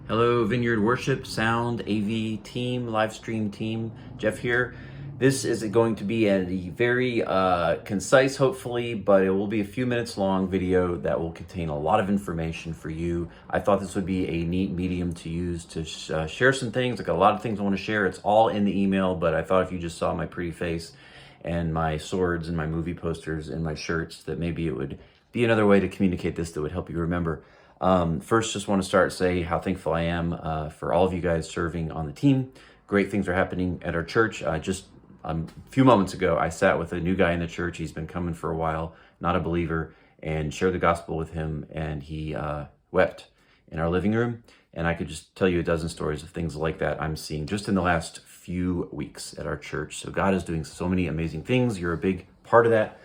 Hello, Vineyard Worship, Sound, AV team, live stream team. Jeff here. This is going to be a very concise, hopefully, but it will be a few minutes long video that will contain a lot of information for you. I thought this would be a neat medium to use to share some things. I've got a lot of things I want to share. It's all in the email, but I thought if you just saw my pretty face and my swords and my movie posters and my shirts, that maybe it would be another way to communicate this that would help you remember. First, just want to say how thankful I am for all of you guys serving on the team. Great things are happening at our church. Just a few moments ago, I sat with a new guy in the church. He's been coming for a while, not a believer, and shared the gospel with him, and he wept in our living room. And I could just tell you a dozen stories of things like that I'm seeing just in the last few weeks at our church. So God is doing so many amazing things. You're a big part of that.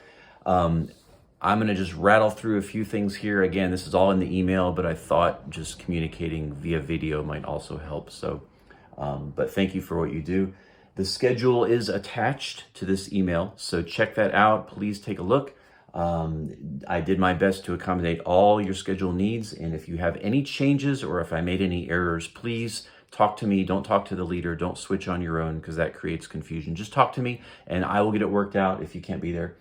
I'm going to just rattle through a few things here. Again, this is all in the email, but I thought just communicating via video might also help. So, but thank you for what you do. The schedule is attached to this email, so check that out. Please take a look. I did my best to accommodate all your schedule needs, and if you have any changes or if I made any errors, please talk to me. Don't talk to the leader. Don't switch on your own because that creates confusion. Just talk to me, and I will get it worked out if you can't be there.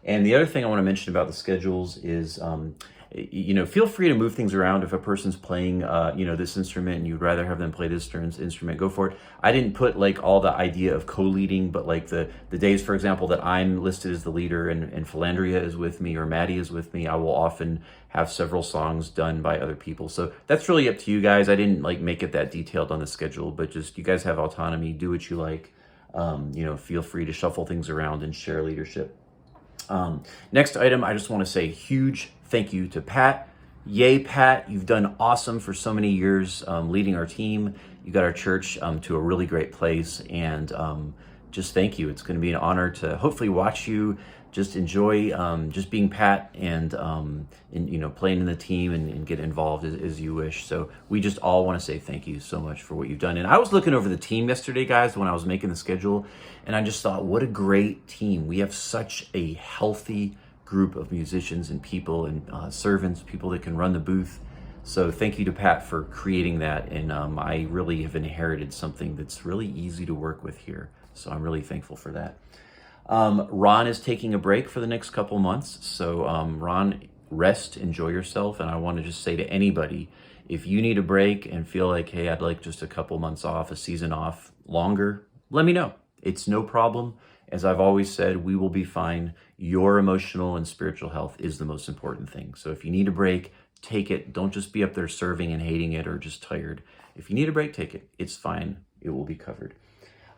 And the other thing I want to mention about the schedules is, feel free to move things around. If a person's playing, this instrument and you'd rather have them play this instrument, go for it. I didn't put like all the idea of co-leading, but like the days, for example, that I'm listed as the leader and Philandria is with me or Maddie is with me, I will often have several songs done by other people. So that's really up to you guys. I didn't like make it that detailed on the schedule, but just you guys have autonomy, do what you like. Feel free to shuffle things around and share leadership. Next item, I just want to say huge thank you to Pat. Yay, Pat, you've done awesome for so many years leading our team. You got our church to a really great place, and just thank you. It's going to be an honor to hopefully watch you just enjoy just being Pat and playing in the team and get involved as you wish. So we just all want to say thank you so much for what you've done. And I was looking over the team yesterday, guys, when I was making the schedule, and I just thought, what a great team. We have such a healthy group of musicians and people and servants, people that can run the booth. So thank you to Pat for creating that. And I really have inherited something that's really easy to work with here. So I'm really thankful for that. Ron is taking a break for the next couple months. So Ron, rest, enjoy yourself. And I want to just say to anybody, if you need a break and feel like, hey, I'd like just a couple months off, a season off longer, let me know. It's no problem. As I've always said, we will be fine. Your emotional and spiritual health is the most important thing. So if you need a break, take it. Don't just be up there serving and hating it or just tired. If you need a break, take it. It's fine. It will be covered.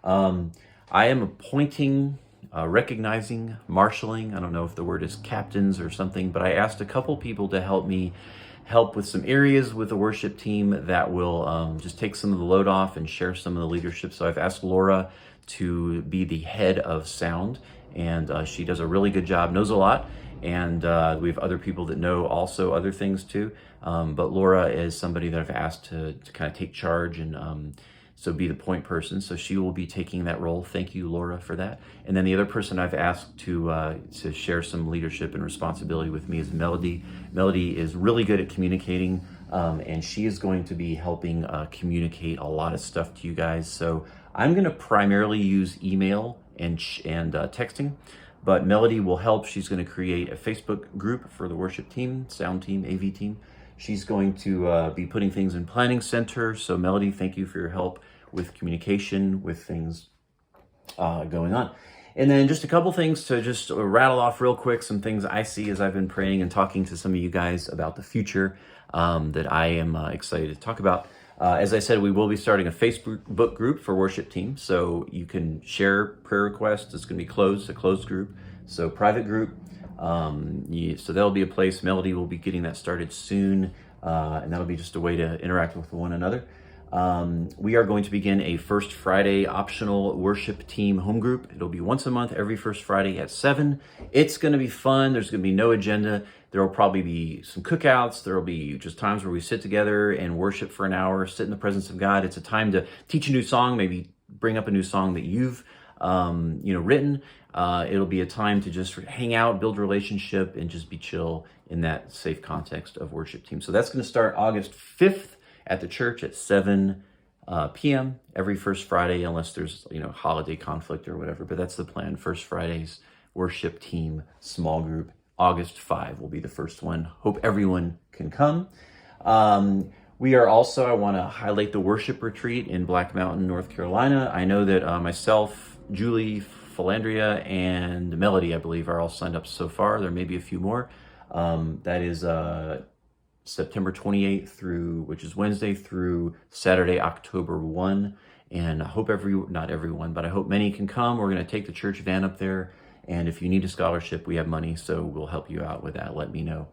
I am appointing, recognizing, marshaling. I don't know if the word is captains or something, but I asked a couple people to help me help with some areas with the worship team that will just take some of the load off and share some of the leadership. So I've asked Laura to be the head of sound, and she does a really good job, knows a lot, and we have other people that know also other things too, but Laura is somebody that I've asked to kind of take charge and so be the point person. So she will be taking that role. Thank you, Laura, for that. And then the other person I've asked to share some leadership and responsibility with me is Melody. Melody is really good at communicating, and she is going to be helping communicate a lot of stuff to you guys. So I'm going to primarily use email and texting, but Melody will help. She's going to create a Facebook group for the worship team, sound team, AV team. She's going to be putting things in Planning Center. So Melody, thank you for your help with communication, with things going on. And then just a couple things to just rattle off real quick, some things I see as I've been praying and talking to some of you guys about the future that I am excited to talk about. As I said, we will be starting a Facebook group for worship team. So you can share prayer requests. It's going to be closed, a closed group. So private group. So that'll be a place. Melody will be getting that started soon. And that'll be just a way to interact with one another. We are going to begin a First Friday optional worship team home group. It'll be once a month, every first Friday at 7. It's going to be fun. There's going to be no agenda. There will probably be some cookouts. There will be just times where we sit together and worship for an hour, sit in the presence of God. It's a time to teach a new song, maybe bring up a new song that you've written. It'll be a time to just hang out, build a relationship, and just be chill in that safe context of worship team. So that's going to start August 5th. at the church at 7 p.m. every first Friday, unless there's, holiday conflict or whatever. But that's the plan. First Friday's worship team, small group. August 5 will be the first one. Hope everyone can come. We are also, I want to highlight the worship retreat in Black Mountain, North Carolina. I know that myself, Julie, Philandria, and Melody, I believe, are all signed up so far. There may be a few more. That is September 28th which is Wednesday, through Saturday, October 1. And I hope not everyone, but I hope many can come. We're going to take the church van up there. And if you need a scholarship, we have money, so we'll help you out with that. Let me know.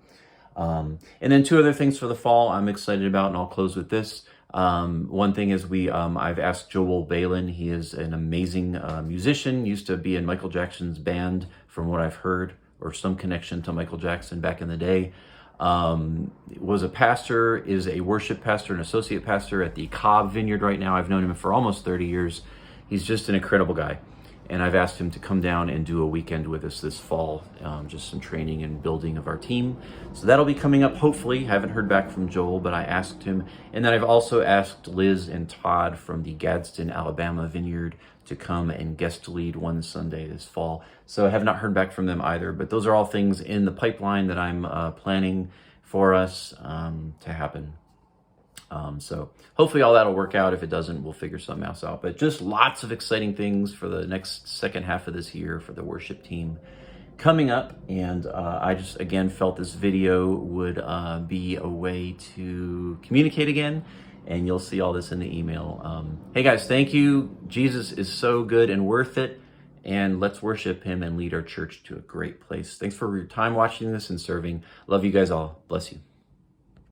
And then 2 other things for the fall I'm excited about, and I'll close with this. One thing is I've asked Joel Balin. He is an amazing musician, used to be in Michael Jackson's band, from what I've heard, or some connection to Michael Jackson back in the day. Was a pastor, is a worship pastor, an associate pastor at the Cobb Vineyard right now. I've known him for almost 30 years. He's just an incredible guy. And I've asked him to come down and do a weekend with us this fall, just some training and building of our team. So that'll be coming up, hopefully. Haven't heard back from Joel, but I asked him. And then I've also asked Liz and Todd from the Gadsden, Alabama Vineyard to come and guest lead one Sunday this fall. So I have not heard back from them either, but those are all things in the pipeline that I'm planning for us to happen. So hopefully all that'll work out. If it doesn't, we'll figure something else out. But just lots of exciting things for the next second half of this year for the worship team coming up. And I just, again, felt this video would be a way to communicate again. And you'll see all this in the email. Hey guys, thank you. Jesus is so good and worth it. And let's worship him and lead our church to a great place. Thanks for your time watching this and serving. Love you guys all. Bless you.